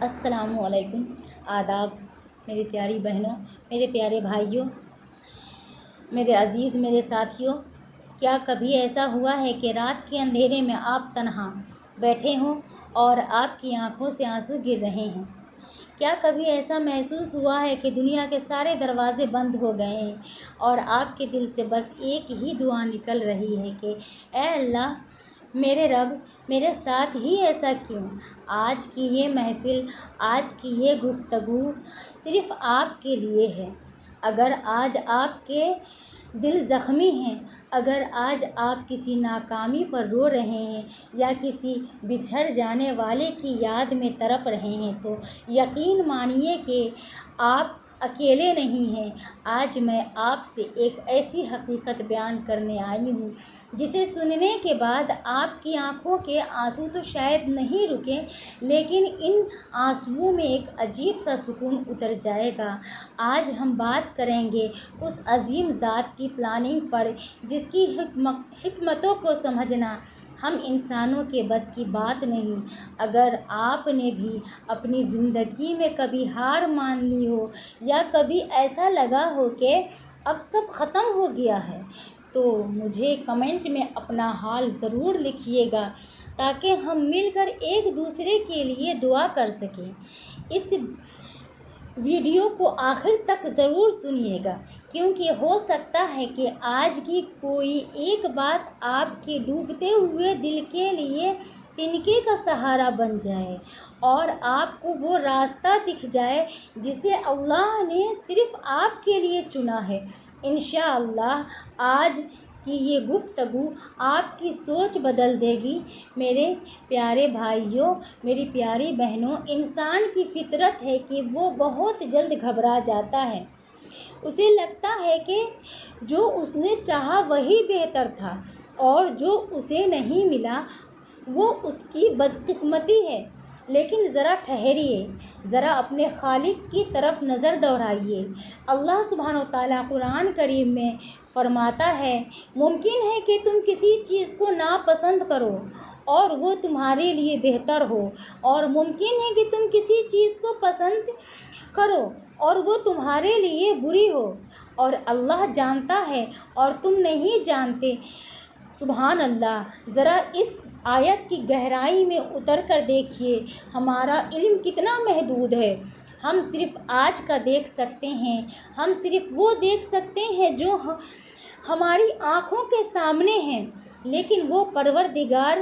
السلام علیکم، آداب میری پیاری بہنوں، میرے پیارے بھائیوں، میرے عزیز، میرے ساتھیوں۔ کیا کبھی ایسا ہوا ہے کہ رات کے اندھیرے میں آپ تنہا بیٹھے ہوں اور آپ کی آنکھوں سے آنسو گر رہے ہیں؟ کیا کبھی ایسا محسوس ہوا ہے کہ دنیا کے سارے دروازے بند ہو گئے ہیں اور آپ کے دل سے بس ایک ہی دعا نکل رہی ہے کہ اے اللہ، میرے رب، میرے ساتھ ہی ایسا کیوں؟ آج کی یہ محفل، آج کی یہ گفتگو صرف آپ کے لیے ہے۔ اگر آج آپ کے دل زخمی ہیں، اگر آج آپ کسی ناکامی پر رو رہے ہیں یا کسی بچھڑ جانے والے کی یاد میں تڑپ رہے ہیں، تو یقین مانیے کہ آپ اکیلے نہیں ہیں۔ آج میں آپ سے ایک ایسی حقیقت بیان کرنے آئی ہوں جسے سننے کے بعد آپ کی آنکھوں کے آنسو تو شاید نہیں رکیں، لیکن ان آنسوؤں میں ایک عجیب سا سکون اتر جائے گا۔ آج ہم بات کریں گے اس عظیم ذات کی پلاننگ پر جس کی حکمتوں کو سمجھنا ہم انسانوں کے بس کی بات نہیں۔ اگر آپ نے بھی اپنی زندگی میں کبھی ہار مان لی ہو یا کبھی ایسا لگا ہو کہ اب سب ختم ہو گیا ہے، تو مجھے کمنٹ میں اپنا حال ضرور لکھیے گا تاکہ ہم مل کر ایک دوسرے کے لیے دعا کر سکیں۔ اس ویڈیو کو آخر تک ضرور سنیے گا، کیونکہ ہو سکتا ہے کہ آج کی کوئی ایک بات آپ کے ڈوبتے ہوئے دل کے لیے تنکے کا سہارا بن جائے اور آپ کو وہ راستہ دکھ جائے جسے اللہ نے صرف آپ کے لیے چنا ہے۔ انشاءاللہ آج کی یہ گفتگو آپ کی سوچ بدل دے گی۔ میرے پیارے بھائیوں، میری پیاری بہنوں، انسان کی فطرت ہے کہ وہ بہت جلد گھبرا جاتا ہے۔ اسے لگتا ہے کہ جو اس نے چاہا وہی بہتر تھا اور جو اسے نہیں ملا وہ اس کی بدقسمتی ہے۔ لیکن ذرا ٹھہریے، ذرا اپنے خالق کی طرف نظر دوڑائیے۔ اللہ سبحانہ وتعالیٰ قرآن کریم میں فرماتا ہے، ممکن ہے کہ تم کسی چیز کو ناپسند کرو اور وہ تمہارے لیے بہتر ہو، اور ممکن ہے کہ تم کسی چیز کو پسند کرو اور وہ تمہارے لیے بری ہو، اور اللہ جانتا ہے اور تم نہیں جانتے۔ سبحان اللہ! ذرا اس آیت کی گہرائی میں اتر کر دیکھیے۔ ہمارا علم کتنا محدود ہے۔ ہم صرف آج کا دیکھ سکتے ہیں، ہم صرف وہ دیکھ سکتے ہیں جو ہماری آنکھوں کے سامنے ہیں، لیکن وہ پروردگار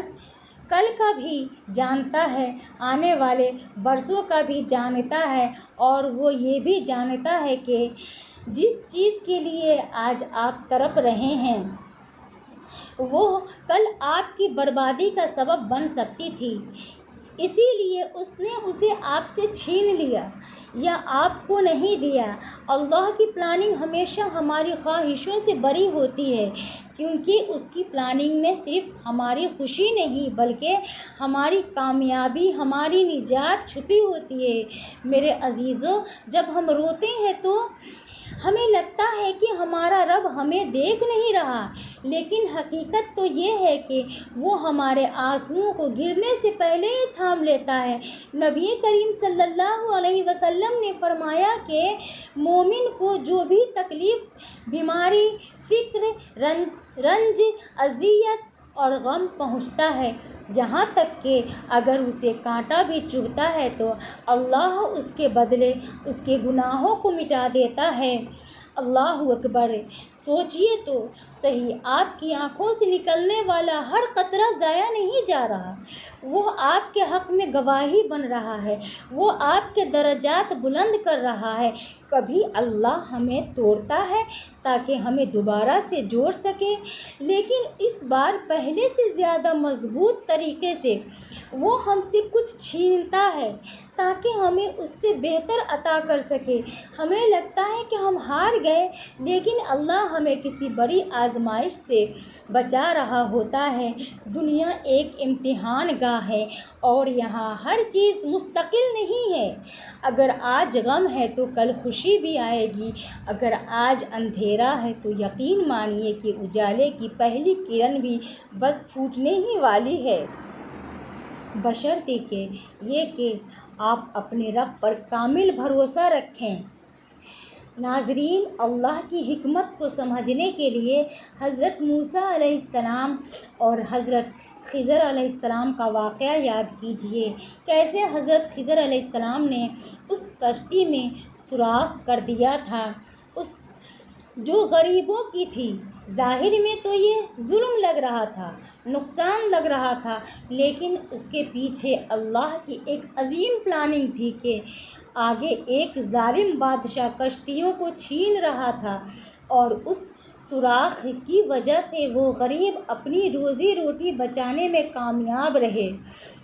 کل کا بھی جانتا ہے، آنے والے برسوں کا بھی جانتا ہے، اور وہ یہ بھی جانتا ہے کہ جس چیز کے لیے آج آپ تڑپ رہے ہیں وہ کل آپ کی بربادی کا سبب بن سکتی تھی۔ اسی لیے اس نے اسے آپ سے چھین لیا یا آپ کو نہیں دیا۔ اللہ کی پلاننگ ہمیشہ ہماری خواہشوں سے بری ہوتی ہے، کیونکہ اس کی پلاننگ میں صرف ہماری خوشی نہیں بلکہ ہماری کامیابی، ہماری نجات چھپی ہوتی ہے۔ میرے عزیزوں، جب ہم روتے ہیں تو ہمیں لگتا ہے کہ ہمارا رب ہمیں دیکھ نہیں رہا، لیکن حقیقت تو یہ ہے کہ وہ ہمارے آنسوؤں کو گرنے سے پہلے ہی تھام لیتا ہے۔ نبی کریم صلی اللہ علیہ وسلم نے فرمایا کہ مومن کو جو بھی تکلیف، بیماری، فقر، رنج، اذیت اور غم پہنچتا ہے، یہاں تک کہ اگر اسے کانٹا بھی چبھتا ہے تو اللہ اس کے بدلے اس کے گناہوں کو مٹا دیتا ہے۔ اللہ اکبر! سوچئے تو صحیح، آپ کی آنکھوں سے نکلنے والا ہر قطرہ ضائع نہیں جا رہا، وہ آپ کے حق میں گواہی بن رہا ہے، وہ آپ کے درجات بلند کر رہا ہے۔ کبھی اللہ ہمیں توڑتا ہے تاکہ ہمیں دوبارہ سے جوڑ سکے، لیکن اس بار پہلے سے زیادہ مضبوط طریقے سے وہ ہم سے کچھ چھینتا ہے تاکہ ہمیں اس سے بہتر عطا کر سکے۔ ہمیں لگتا ہے کہ ہم ہار گئے، لیکن اللہ ہمیں کسی بڑی آزمائش سے بچا رہا ہوتا ہے۔ دنیا ایک امتحان گاہ ہے اور یہاں ہر چیز مستقل نہیں ہے۔ اگر آج غم ہے تو کل خوشی بھی آئے گی، اگر آج اندھیرا ہے تو یقین مانیے کہ اجالے کی پہلی کرن بھی بس پھوٹنے ہی والی ہے۔ بشرطے کہ یہ کہ آپ اپنے رب پر کامل بھروسہ رکھیں۔ ناظرین، اللہ کی حکمت کو سمجھنے کے لیے حضرت موسیٰ علیہ السلام اور حضرت خضر علیہ السلام کا واقعہ یاد کیجیے۔ کیسے حضرت خضر علیہ السلام نے اس کشتی میں سوراخ کر دیا تھا جو غریبوں کی تھی۔ ظاہر میں تو یہ ظلم لگ رہا تھا، نقصان لگ رہا تھا، لیکن اس کے پیچھے اللہ کی ایک عظیم پلاننگ تھی کہ آگے ایک ظالم بادشاہ کشتیوں کو چھین رہا تھا اور اس سوراخ کی وجہ سے وہ غریب اپنی روزی روٹی بچانے میں کامیاب رہے۔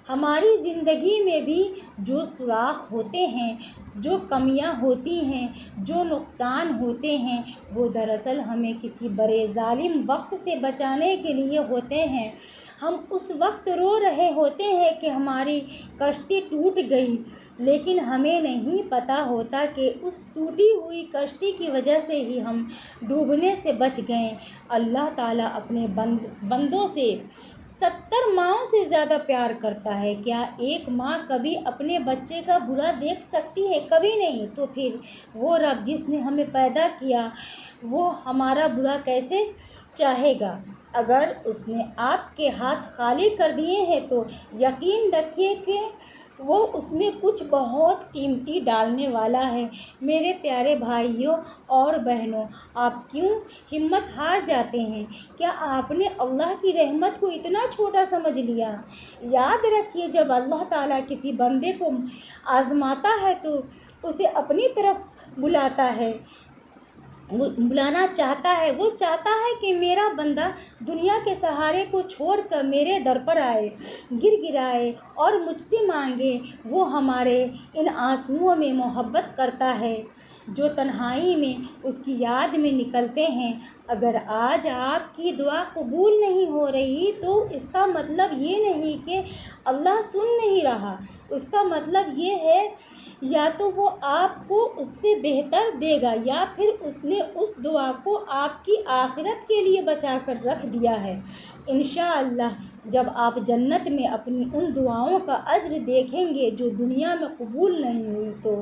ہماری زندگی میں بھی جو سوراخ ہوتے ہیں، جو کمیاں ہوتی ہیں، جو نقصان ہوتے ہیں، وہ دراصل ہمیں کسی بڑے ظالم وقت سے بچانے کے لیے ہوتے ہیں۔ ہم اس وقت رو رہے ہوتے ہیں کہ ہماری کشتی ٹوٹ گئی، لیکن ہمیں نہیں پتہ ہوتا کہ اس ٹوٹی ہوئی کشتی کی وجہ سے ہی ہم ڈوبنے سے بچ گئے۔ اللہ تعالیٰ اپنے بندوں سے 70 ماؤں سے زیادہ پیار کرتا ہے۔ کیا ایک ماں کبھی اپنے بچے کا برا دیکھ سکتی ہے؟ کبھی نہیں۔ تو پھر وہ رب جس نے ہمیں پیدا کیا وہ ہمارا برا کیسے چاہے گا؟ اگر اس نے آپ کے ہاتھ خالی کر دیے ہیں تو یقین رکھیے کہ وہ اس میں کچھ بہت قیمتی ڈالنے والا ہے۔ میرے پیارے بھائیوں اور بہنوں، آپ کیوں ہمت ہار جاتے ہیں؟ کیا آپ نے اللہ کی رحمت کو اتنا چھوٹا سمجھ لیا؟ یاد رکھیے، جب اللہ تعالیٰ کسی بندے کو آزماتا ہے تو اسے اپنی طرف بلانا چاہتا ہے۔ وہ چاہتا ہے کہ میرا بندہ دنیا کے سہارے کو چھوڑ کر میرے در پر آئے، گر گرائے اور مجھ سے مانگے۔ وہ ہمارے ان آنسوؤں میں محبت کرتا ہے جو تنہائی میں اس کی یاد میں نکلتے ہیں۔ اگر آج آپ کی دعا قبول نہیں ہو رہی تو اس کا مطلب یہ نہیں کہ اللہ سن نہیں رہا۔ اس کا مطلب یہ ہے یا تو وہ آپ کو اس سے بہتر دے گا یا پھر اس نے اس دعا کو آپ کی آخرت کے لیے بچا کر رکھ دیا ہے۔ انشاءاللہ جب آپ جنت میں اپنی ان دعاؤں کا اجر دیکھیں گے جو دنیا میں قبول نہیں ہوئی تو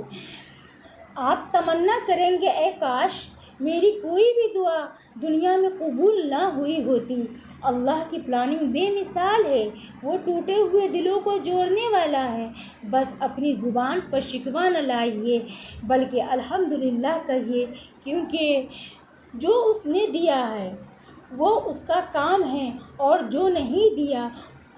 آپ تمنا کریں گے، اے کاش میری کوئی بھی دعا دنیا میں قبول نہ ہوئی ہوتی۔ اللہ کی پلاننگ بے مثال ہے، وہ ٹوٹے ہوئے دلوں کو جوڑنے والا ہے۔ بس اپنی زبان پر شکوہ نہ لائیے بلکہ الحمدللہ کہیے، کیونکہ جو اس نے دیا ہے وہ اس کا کام ہے اور جو نہیں دیا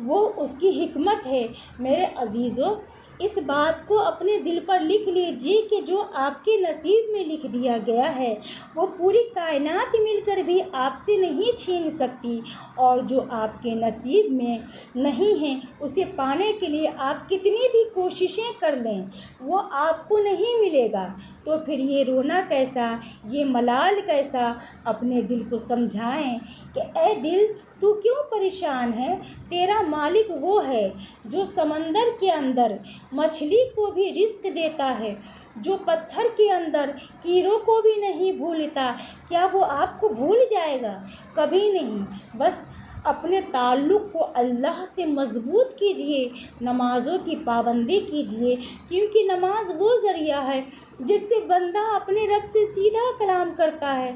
وہ اس کی حکمت ہے۔ میرے عزیزو، اس بات کو اپنے دل پر لکھ لیجیے کہ جو آپ کے نصیب میں لکھ دیا گیا ہے وہ پوری کائنات مل کر بھی آپ سے نہیں چھین سکتی، اور جو آپ کے نصیب میں نہیں ہے اسے پانے کے لیے آپ کتنی بھی کوششیں کر لیں وہ آپ کو نہیں ملے گا۔ تو پھر یہ رونا کیسا، یہ ملال کیسا؟ اپنے دل کو سمجھائیں کہ اے دل، تو کیوں پریشان ہے؟ تیرا مالک وہ ہے جو سمندر کے اندر مچھلی کو بھی رزق دیتا ہے، جو پتھر کے اندر کیڑوں کو بھی نہیں بھولتا۔ کیا وہ آپ کو بھول جائے گا؟ کبھی نہیں۔ بس اپنے تعلق کو اللہ سے مضبوط کیجیے، نمازوں کی پابندی کیجیے، کیونکہ نماز وہ ذریعہ ہے جس سے بندہ اپنے رب سے سیدھا کلام کرتا ہے۔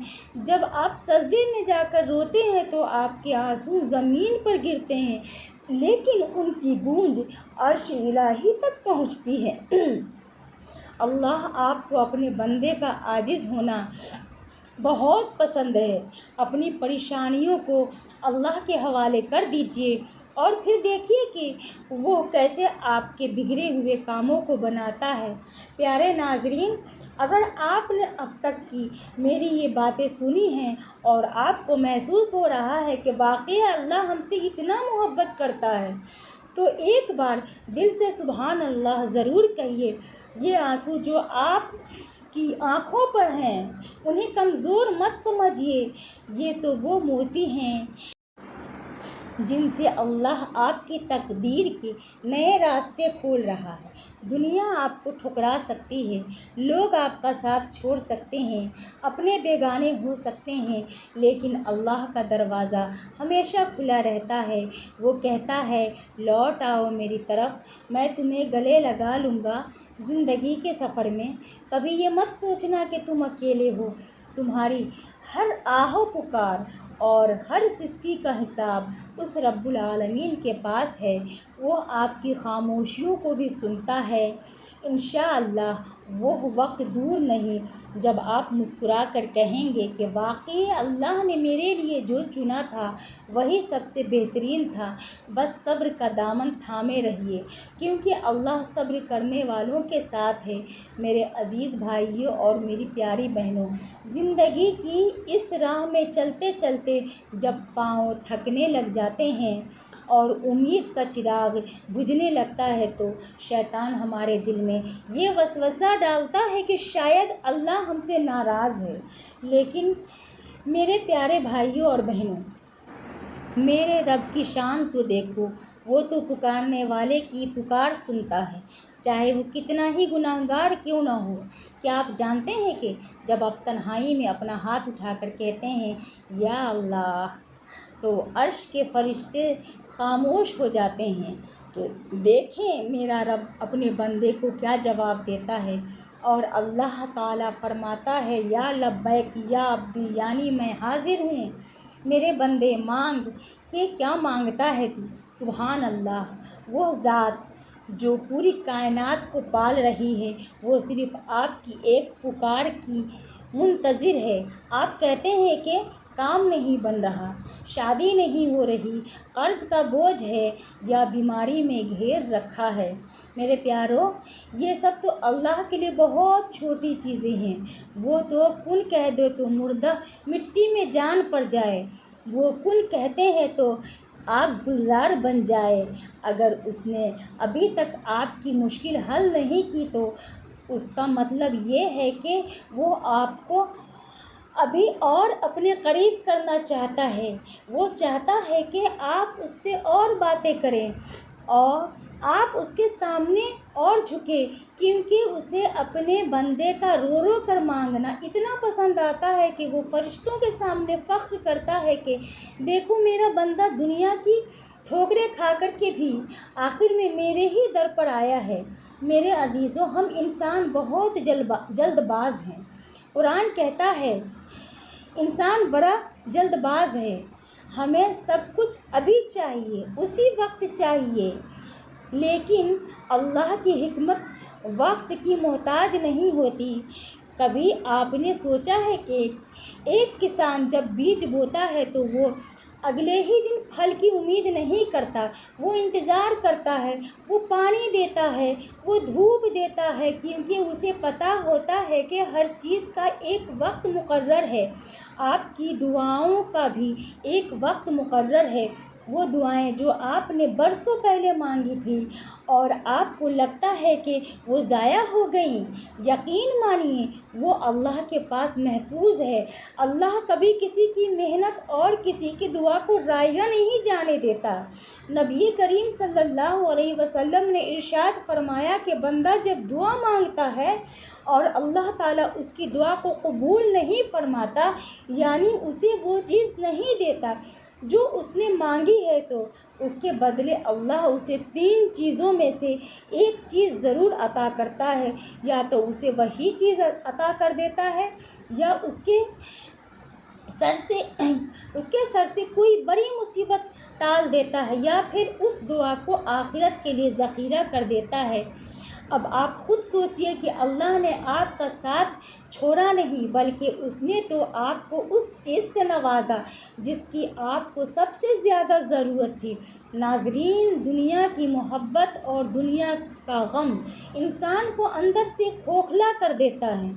جب آپ سجدے میں جا کر روتے ہیں تو آپ کے آنسو زمین پر گرتے ہیں، لیکن ان کی گونج عرش الہی تک پہنچتی ہے۔ اللہ آپ کو اپنے بندے کا عاجز ہونا بہت پسند ہے۔ اپنی پریشانیوں کو اللہ کے حوالے کر دیجیے اور پھر دیکھیے کہ وہ کیسے آپ کے بگڑے ہوئے کاموں کو بناتا ہے۔ پیارے ناظرین، اگر آپ نے اب تک کی میری یہ باتیں سنی ہیں اور آپ کو محسوس ہو رہا ہے کہ واقعی اللہ ہم سے اتنا محبت کرتا ہے تو ایک بار دل سے سبحان اللہ ضرور کہیے۔ یہ آنسو جو آپ کی آنکھوں پر ہیں انہیں کمزور مت سمجھیے، یہ تو وہ موتی ہیں جن سے اللہ آپ کی تقدیر کے نئے راستے کھول رہا ہے۔ دنیا آپ کو ٹھکرا سکتی ہے، لوگ آپ کا ساتھ چھوڑ سکتے ہیں، اپنے بیگانے ہو سکتے ہیں، لیکن اللہ کا دروازہ ہمیشہ کھلا رہتا ہے۔ وہ کہتا ہے لوٹ آؤ میری طرف، میں تمہیں گلے لگا لوں گا۔ زندگی کے سفر میں کبھی یہ مت سوچنا کہ تم اکیلے ہو۔ تمہاری ہر آہ و پکار اور ہر سسکی کا حساب اس رب العالمین کے پاس ہے۔ وہ آپ کی خاموشیوں کو بھی سنتا ہے۔ انشاءاللہ وہ وقت دور نہیں جب آپ مسکرا کر کہیں گے کہ واقعی اللہ نے میرے لیے جو چنا تھا وہی سب سے بہترین تھا۔ بس صبر کا دامن تھامے رہیے، کیونکہ اللہ صبر کرنے والوں کے ساتھ ہے۔ میرے عزیز بھائیوں اور میری پیاری بہنوں، زندگی کی اس راہ میں چلتے چلتے جب پاؤں تھکنے لگ جاتے ہیں اور امید کا چراغ بجھنے لگتا ہے تو شیطان ہمارے دل میں یہ وسوسہ ڈالتا ہے کہ شاید اللہ ہم سے ناراض ہے۔ لیکن میرے پیارے بھائیوں اور بہنوں، میرے رب کی شان تو دیکھو، وہ تو پکارنے والے کی پکار سنتا ہے، چاہے وہ کتنا ہی گنہگار کیوں نہ ہو۔ کیا آپ جانتے ہیں کہ جب آپ تنہائی میں اپنا ہاتھ اٹھا کر کہتے ہیں یا اللہ، تو عرش کے فرشتے خاموش ہو جاتے ہیں؟ تو دیکھیں میرا رب اپنے بندے کو کیا جواب دیتا ہے، اور اللہ تعالیٰ فرماتا ہے یا لبیک یا عبدی، یعنی میں حاضر ہوں میرے بندے، مانگ۔ کہ کیا مانگتا ہے تو؟ سبحان اللہ، وہ ذات جو پوری کائنات کو پال رہی ہے، وہ صرف آپ کی ایک پکار کی منتظر ہے۔ آپ کہتے ہیں کہ کام نہیں بن رہا، شادی نہیں ہو رہی، قرض کا بوجھ ہے یا بیماری میں گھیر رکھا ہے۔ میرے پیارو، یہ سب تو اللہ کے لیے بہت چھوٹی چیزیں ہیں۔ وہ تو کن کہہ دے تو مردہ مٹی میں جان پڑ جائے، وہ کن کہتے ہیں تو آگ گلزار بن جائے۔ اگر اس نے ابھی تک آپ کی مشکل حل نہیں کی تو اس کا مطلب یہ ہے کہ وہ آپ کو ابھی اور اپنے قریب کرنا چاہتا ہے۔ وہ چاہتا ہے کہ آپ اس سے اور باتیں کریں اور آپ اس کے سامنے اور جھکیں، کیونکہ اسے اپنے بندے کا رو رو کر مانگنا اتنا پسند آتا ہے کہ وہ فرشتوں کے سامنے فخر کرتا ہے کہ دیکھو میرا بندہ دنیا کی ٹھوکریں کھا کر کے بھی آخر میں میرے ہی در پر آیا ہے۔ میرے عزیزوں، ہم انسان بہت جلد باز ہیں۔ قرآن کہتا ہے انسان بڑا جلد باز ہے، ہمیں سب کچھ ابھی چاہیے، اسی وقت چاہیے۔ لیکن اللہ کی حکمت وقت کی محتاج نہیں ہوتی۔ کبھی آپ نے سوچا ہے کہ ایک کسان جب بیج بوتا ہے تو وہ اگلے ہی دن پھل کی امید نہیں کرتا، وہ انتظار کرتا ہے، وہ پانی دیتا ہے، وہ دھوپ دیتا ہے، کیونکہ اسے پتہ ہوتا ہے کہ ہر چیز کا ایک وقت مقرر ہے۔ آپ کی دعاؤں کا بھی ایک وقت مقرر ہے۔ وہ دعائیں جو آپ نے برسوں پہلے مانگی تھیں اور آپ کو لگتا ہے کہ وہ ضائع ہو گئیں، یقین مانیے وہ اللہ کے پاس محفوظ ہے۔ اللہ کبھی کسی کی محنت اور کسی کی دعا کو ضائع نہیں جانے دیتا۔ نبی کریم صلی اللہ علیہ وسلم نے ارشاد فرمایا کہ بندہ جب دعا مانگتا ہے اور اللہ تعالیٰ اس کی دعا کو قبول نہیں فرماتا، یعنی اسے وہ چیز نہیں دیتا جو اس نے مانگی ہے، تو اس کے بدلے اللہ اسے 3 چیزوں میں سے ایک چیز ضرور عطا کرتا ہے۔ یا تو اسے وہی چیز عطا کر دیتا ہے، یا اس کے سر سے کوئی بڑی مصیبت ٹال دیتا ہے، یا پھر اس دعا کو آخرت کے لیے ذخیرہ کر دیتا ہے۔ اب آپ خود سوچئے کہ اللہ نے آپ کا ساتھ چھوڑا نہیں، بلکہ اس نے تو آپ کو اس چیز سے نوازا جس کی آپ کو سب سے زیادہ ضرورت تھی۔ ناظرین، دنیا کی محبت اور دنیا کا غم انسان کو اندر سے کھوکھلا کر دیتا ہے۔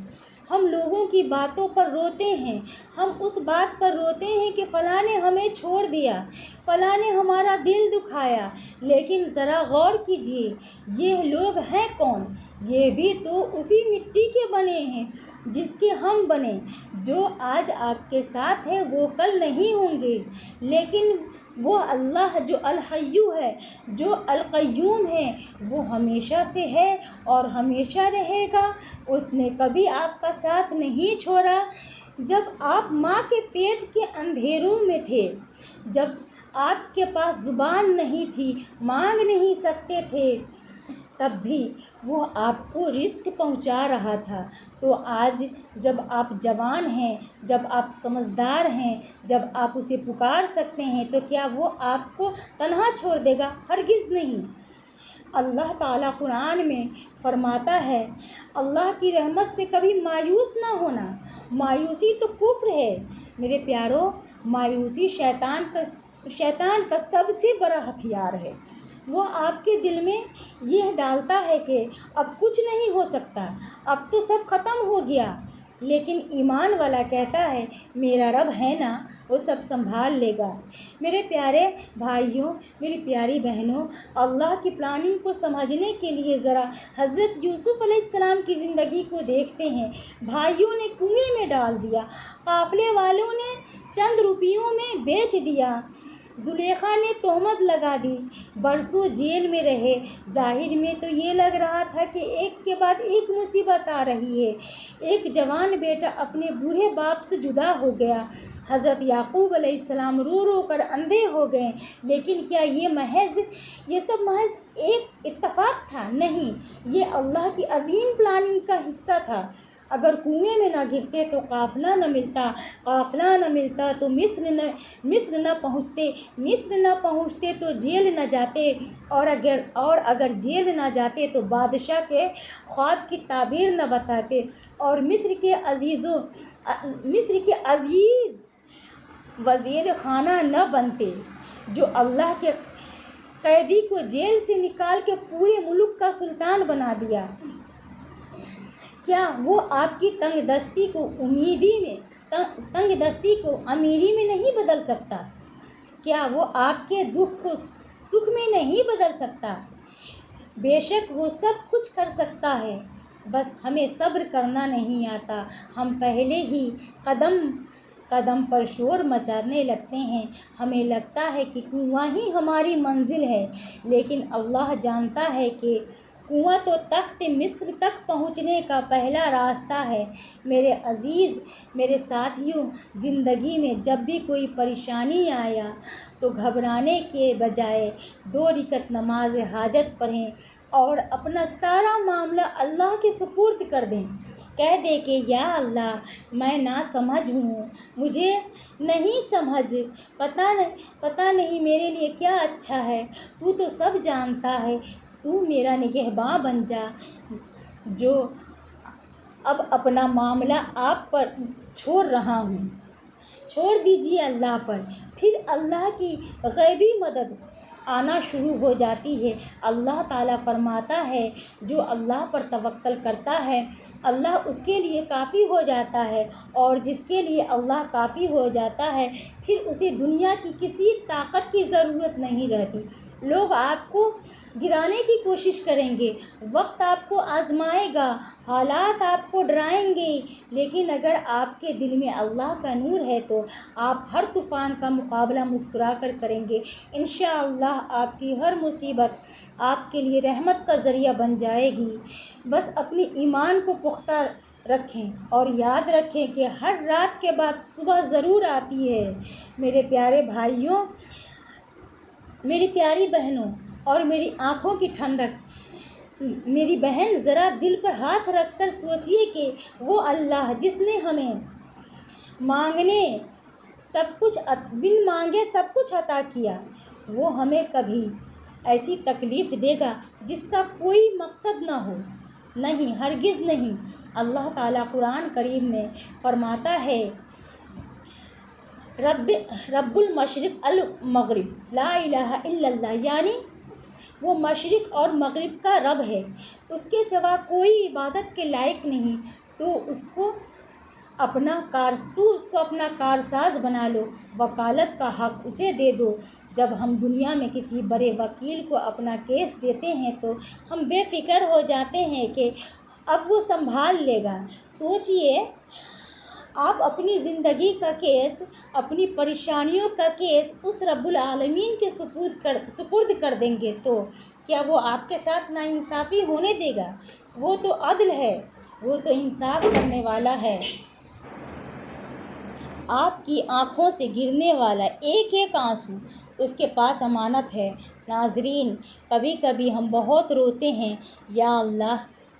ہم لوگوں کی باتوں پر روتے ہیں، ہم اس بات پر روتے ہیں کہ فلاں نے ہمیں چھوڑ دیا، فلاں نے ہمارا دل دکھایا، لیکن ذرا غور کیجئے یہ لوگ ہیں کون؟ یہ بھی تو اسی مٹی کے بنے ہیں جس کے ہم بنے۔ جو آج آپ کے ساتھ ہیں وہ کل نہیں ہوں گے، لیکن وہ اللہ جو الحی ہے، جو القیوم ہے، وہ ہمیشہ سے ہے اور ہمیشہ رہے گا۔ اس نے کبھی آپ کا ساتھ نہیں چھوڑا۔ جب آپ ماں کے پیٹ کے اندھیروں میں تھے، جب آپ کے پاس زبان نہیں تھی، مانگ نہیں سکتے تھے، تب بھی وہ آپ کو رزق پہنچا رہا تھا۔ تو آج جب آپ جوان ہیں، جب آپ سمجھدار ہیں، جب آپ اسے پکار سکتے ہیں، تو کیا وہ آپ کو تنہا چھوڑ دے گا؟ ہرگز نہیں۔ اللہ تعالیٰ قرآن میں فرماتا ہے، اللہ کی رحمت سے کبھی مایوس نہ ہونا، مایوسی تو کفر ہے۔ میرے پیارو، مایوسی شیطان کا سب سے بڑا ہتھیار ہے۔ وہ آپ کے دل میں یہ ڈالتا ہے کہ اب کچھ نہیں ہو سکتا، اب تو سب ختم ہو گیا۔ لیکن ایمان والا کہتا ہے، میرا رب ہے نا، وہ سب سنبھال لے گا۔ میرے پیارے بھائیوں، میری پیاری بہنوں، اللہ کی پلاننگ کو سمجھنے کے لیے ذرا حضرت یوسف علیہ السلام کی زندگی کو دیکھتے ہیں۔ بھائیوں نے کنویں میں ڈال دیا، قافلے والوں نے چند روپیوں میں بیچ دیا، زلیخا نے تہمت لگا دی، برسوں جیل میں رہے۔ ظاہر میں تو یہ لگ رہا تھا کہ ایک کے بعد ایک مصیبت آ رہی ہے۔ ایک جوان بیٹا اپنے بوڑھے باپ سے جدا ہو گیا۔ حضرت یعقوب علیہ السلام رو رو کر اندھے ہو گئے۔ لیکن کیا یہ سب محض ایک اتفاق تھا؟ نہیں، یہ اللہ کی عظیم پلاننگ کا حصہ تھا۔ اگر کنویں میں نہ گرتے تو قافلہ نہ ملتا تو مصر نہ پہنچتے تو جیل نہ جاتے، اور اگر جیل نہ جاتے تو بادشاہ کے خواب کی تعبیر نہ بتاتے، اور مصر کے عزیز وزیر خانہ نہ بنتے۔ جو اللہ کے قیدی کو جیل سے نکال کے پورے ملک کا سلطان بنا دیا، کیا وہ آپ کی تنگ دستی کو امیری میں نہیں بدل سکتا؟ کیا وہ آپ کے دکھ کو سکھ میں نہیں بدل سکتا؟ بے شک وہ سب کچھ کر سکتا ہے، بس ہمیں صبر کرنا نہیں آتا۔ ہم پہلے ہی قدم پر شور مچانے لگتے ہیں۔ ہمیں لگتا ہے کہ کنواں ہی ہماری منزل ہے، لیکن اللہ جانتا ہے کہ کنواں تو تخت مصر تک پہنچنے کا پہلا راستہ ہے۔ میرے عزیز، میرے ساتھیوں، زندگی میں جب بھی کوئی پریشانی آیا تو گھبرانے کے بجائے 2 رکعت نماز حاجت پڑھیں اور اپنا سارا معاملہ اللہ کے سپرد کر دیں۔ کہہ دیں کہ یا اللہ، میں ناسمجھ ہوں، مجھے نہیں سمجھ، پتہ نہیں میرے لیے کیا اچھا ہے، تو تو سب جانتا ہے، تو میرا نگہباں بن جا۔ جو اب اپنا معاملہ آپ پر چھوڑ رہا ہوں، چھوڑ دیجیے اللہ پر۔ پھر اللہ کی غیبی مدد آنا شروع ہو جاتی ہے۔ اللہ تعالیٰ فرماتا ہے، جو اللہ پر توکل کرتا ہے، اللہ اس کے لیے کافی ہو جاتا ہے، اور جس کے لیے اللہ کافی ہو جاتا ہے، پھر اسے دنیا کی کسی طاقت کی ضرورت نہیں رہتی۔ لوگ آپ کو گرانے کی کوشش کریں گے، وقت آپ کو آزمائے گا، حالات آپ کو ڈرائیں گے، لیکن اگر آپ کے دل میں اللہ کا نور ہے تو آپ ہر طوفان کا مقابلہ مسکرا کر کریں گے۔ انشاءاللہ آپ کی ہر مصیبت آپ کے لیے رحمت کا ذریعہ بن جائے گی۔ بس اپنی ایمان کو پختہ رکھیں اور یاد رکھیں کہ ہر رات کے بعد صبح ضرور آتی ہے۔ میرے پیارے بھائیوں، میری پیاری بہنوں اور میری آنکھوں کی ٹھنڈک، میری بہن، ذرا دل پر ہاتھ رکھ کر سوچئے کہ وہ اللہ جس نے ہمیں بن مانگے سب کچھ عطا کیا، وہ ہمیں کبھی ایسی تکلیف دے گا جس کا کوئی مقصد نہ ہو؟ نہیں، ہرگز نہیں۔ اللہ تعالیٰ قرآن کریم میں فرماتا ہے، رب المشرق المغرب لا الہ الا اللہ، یعنی وہ مشرق اور مغرب کا رب ہے، اس کے سوا کوئی عبادت کے لائق نہیں، تو اس کو اپنا کارساز بنا لو، وکالت کا حق اسے دے دو۔ جب ہم دنیا میں کسی بڑے وکیل کو اپنا کیس دیتے ہیں تو ہم بے فکر ہو جاتے ہیں کہ اب وہ سنبھال لے گا۔ سوچئے آپ اپنی زندگی کا کیس، اپنی پریشانیوں کا کیس اس رب العالمین کے سپرد کر دیں گے تو کیا وہ آپ کے ساتھ ناانصافی ہونے دے گا؟ وہ تو عدل ہے، وہ تو انصاف کرنے والا ہے۔ آپ کی آنکھوں سے گرنے والا ایک ایک آنسو اس کے پاس امانت ہے۔ ناظرین، کبھی کبھی ہم بہت روتے ہیں، یا اللہ،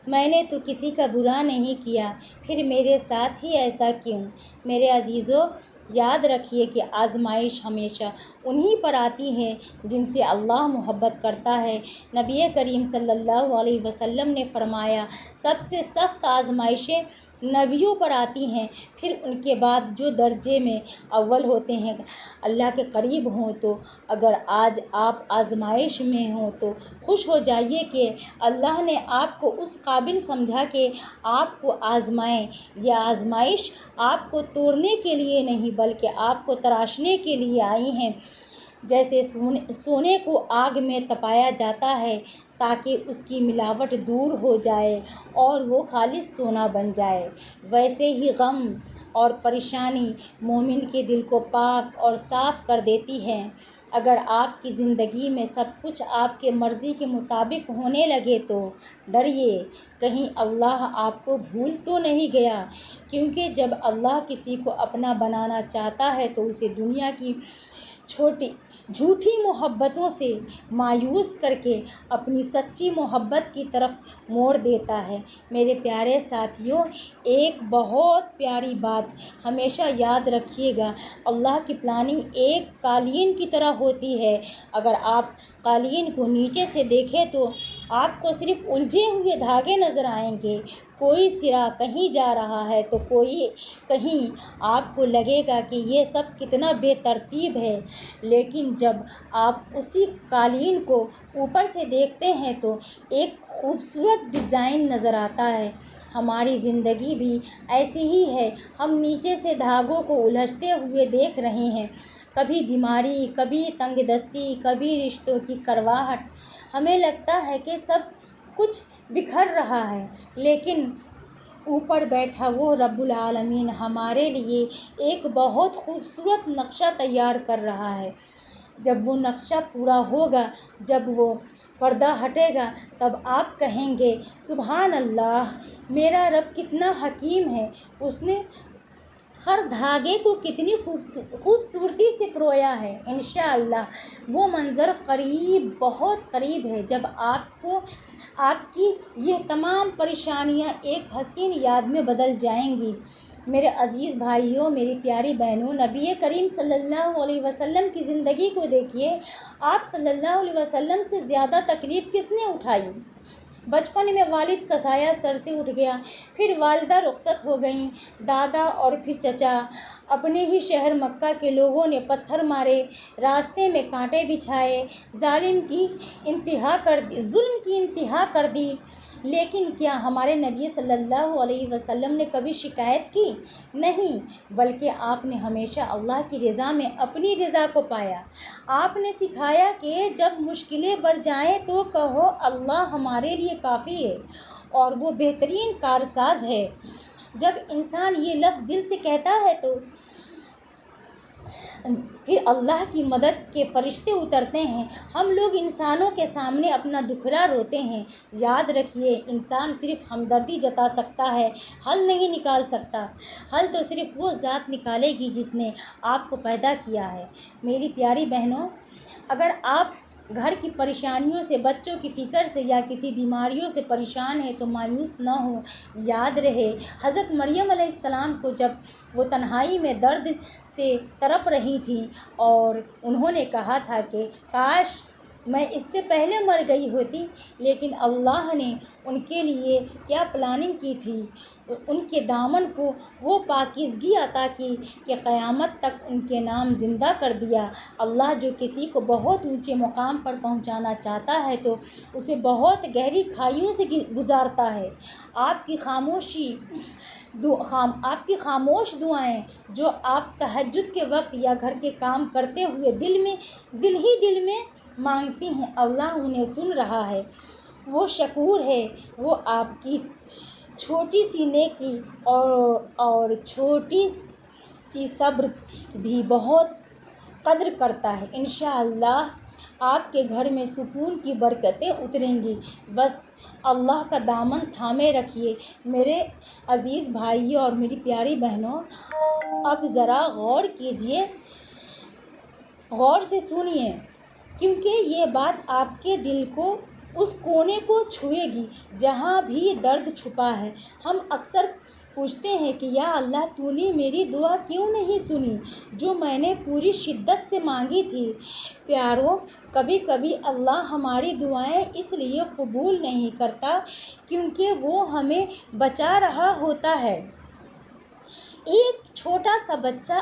میں نے تو کسی کا برا نہیں کیا، پھر میرے ساتھ ہی ایسا کیوں؟ میرے عزیزو، یاد رکھیے کہ آزمائش ہمیشہ انہی پر آتی ہے جن سے اللہ محبت کرتا ہے۔ نبی کریم صلی اللہ علیہ وسلم نے فرمایا، سب سے سخت آزمائشیں نبیوں پر آتی ہیں، پھر ان کے بعد جو درجے میں اول ہوتے ہیں اللہ کے قریب ہوں۔ تو اگر آج آپ آزمائش میں ہوں تو خوش ہو جائیے کہ اللہ نے آپ کو اس قابل سمجھا کہ آپ کو آزمائیں۔ یہ آزمائش آپ کو توڑنے کے لیے نہیں بلکہ آپ کو تراشنے کے لیے آئی ہیں۔ جیسے سونے کو آگ میں تپایا جاتا ہے تاکہ اس کی ملاوٹ دور ہو جائے اور وہ خالص سونا بن جائے، ویسے ہی غم اور پریشانی مومن کے دل کو پاک اور صاف کر دیتی ہے۔ اگر آپ کی زندگی میں سب کچھ آپ کے مرضی کے مطابق ہونے لگے تو ڈریے، کہیں اللہ آپ کو بھول تو نہیں گیا، کیونکہ جب اللہ کسی کو اپنا بنانا چاہتا ہے تو اسے دنیا کی جھوٹی محبتوں سے مایوس کر کے اپنی سچی محبت کی طرف موڑ دیتا ہے۔ میرے پیارے ساتھیوں، ایک بہت پیاری بات ہمیشہ یاد رکھیے گا، اللہ کی پلاننگ ایک قالین کی طرح ہوتی ہے۔ اگر آپ قالین کو نیچے سے دیکھیں تو آپ کو صرف الجھے ہوئے دھاگے نظر آئیں گے، کوئی سرا کہیں جا رہا ہے تو کوئی کہیں۔ آپ کو لگے گا کہ یہ سب کتنا بے ترتیب ہے، لیکن جب آپ اسی قالین کو اوپر سے دیکھتے ہیں تو ایک خوبصورت ڈیزائن نظر آتا ہے۔ ہماری زندگی بھی ایسی ہی ہے، ہم نیچے سے دھاگوں کو الجھتے ہوئے دیکھ رہے ہیں، کبھی بیماری، کبھی تنگ دستی، کبھی رشتوں کی کڑواہٹ۔ ہمیں لگتا ہے کہ سب کچھ بکھر رہا ہے، لیکن اوپر بیٹھا وہ رب العالمین ہمارے لیے ایک بہت خوبصورت نقشہ تیار کر رہا ہے۔ جب وہ نقشہ پورا ہوگا، جب وہ پردہ ہٹے گا، تب آپ کہیں گے، سبحان اللہ، میرا رب کتنا حکیم ہے، اس نے ہر دھاگے کو کتنی خوبصورتی سے پرویا ہے۔ انشاءاللہ وہ منظر قریب، بہت قریب ہے جب آپ کی یہ تمام پریشانیاں ایک حسین یاد میں بدل جائیں گی۔ میرے عزیز بھائیوں، میری پیاری بہنوں، نبی کریم صلی اللہ علیہ وسلم کی زندگی کو دیکھیے۔ آپ صلی اللہ علیہ وسلم سے زیادہ تکلیف کس نے اٹھائی؟ بچپن میں والد کا سایہ سر سے اٹھ گیا، پھر والدہ رخصت ہو گئیں، دادا اور پھر چچا، اپنے ہی شہر مکہ کے لوگوں نے پتھر مارے، راستے میں کانٹے بچھائے، ظلم کی انتہا کر دی، لیکن کیا ہمارے نبی صلی اللہ علیہ وسلم نے کبھی شکایت کی؟ نہیں، بلکہ آپ نے ہمیشہ اللہ کی رضا میں اپنی رضا کو پایا۔ آپ نے سکھایا کہ جب مشکلیں بڑھ جائیں تو کہو، اللہ ہمارے لیے کافی ہے اور وہ بہترین کارساز ہے۔ جب انسان یہ لفظ دل سے کہتا ہے تو پھر اللہ کی مدد کے فرشتے اترتے ہیں۔ ہم لوگ انسانوں کے سامنے اپنا دکھڑا روتے ہیں۔ یاد رکھیے، انسان صرف ہمدردی جتا سکتا ہے، حل نہیں نکال سکتا۔ حل تو صرف وہ ذات نکالے گی جس نے آپ کو پیدا کیا ہے۔ میری پیاری بہنوں، اگر آپ گھر کی پریشانیوں سے، بچوں کی فکر سے یا کسی بیماریوں سے پریشان ہیں تو مایوس نہ ہوں۔ یاد رہے، حضرت مریم علیہ السلام کو جب وہ تنہائی میں درد سے تڑپ رہی تھیں اور انہوں نے کہا تھا کہ کاش میں اس سے پہلے مر گئی ہوتی، لیکن اللہ نے ان کے لیے کیا پلاننگ کی تھی، ان کے دامن کو وہ پاکیزگی عطا کی کہ قیامت تک ان کے نام زندہ کر دیا۔ اللہ جو کسی کو بہت اونچے مقام پر پہنچانا چاہتا ہے تو اسے بہت گہری کھائیوں سے گزارتا ہے۔ آپ کی خاموش دعائیں جو آپ تہجد کے وقت یا گھر کے کام کرتے ہوئے دل میں مانگتی ہیں، اللہ انہیں سن رہا ہے۔ وہ شکور ہے، وہ آپ کی چھوٹی سی نیکی اور چھوٹی سی صبر بھی بہت قدر کرتا ہے۔ انشاءاللہ آپ کے گھر میں سکون کی برکتیں اتریں گی۔ بس اللہ کا دامن تھامے رکھیے۔ میرے عزیز بھائیوں اور میری پیاری بہنوں، اب ذرا غور کیجیے، غور سے سنیے، کیونکہ یہ بات آپ کے دل کو، اس کونے کو چھوئے گی جہاں بھی درد چھپا ہے۔ ہم اکثر پوچھتے ہیں کہ یا اللہ، تو نے میری دعا کیوں نہیں سنی جو میں نے پوری شدت سے مانگی تھی؟ پیارو، کبھی کبھی اللہ ہماری دعائیں اس لیے قبول نہیں کرتا کیونکہ وہ ہمیں بچا رہا ہوتا ہے۔ ایک چھوٹا سا بچہ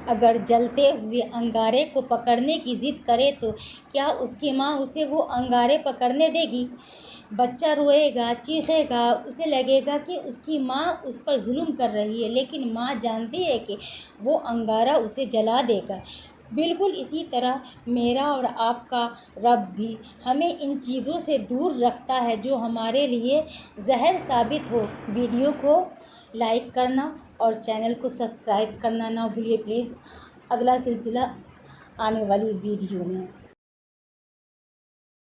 اگر جلتے ہوئے انگارے کو پکڑنے کی ضد کرے تو کیا اس کی ماں اسے وہ انگارے پکڑنے دے گی؟ بچہ روئے گا، چیخے گا، اسے لگے گا کہ اس کی ماں اس پر ظلم کر رہی ہے، لیکن ماں جانتی ہے کہ وہ انگارہ اسے جلا دے گا۔ بالکل اسی طرح میرا اور آپ کا رب بھی ہمیں ان چیزوں سے دور رکھتا ہے جو ہمارے لیے زہر ثابت ہو۔ ویڈیو کو لائک کرنا اور چینل کو سبسکرائب کرنا نہ بھولیے پلیز۔ اگلا سلسلہ آنے والی ویڈیو میں۔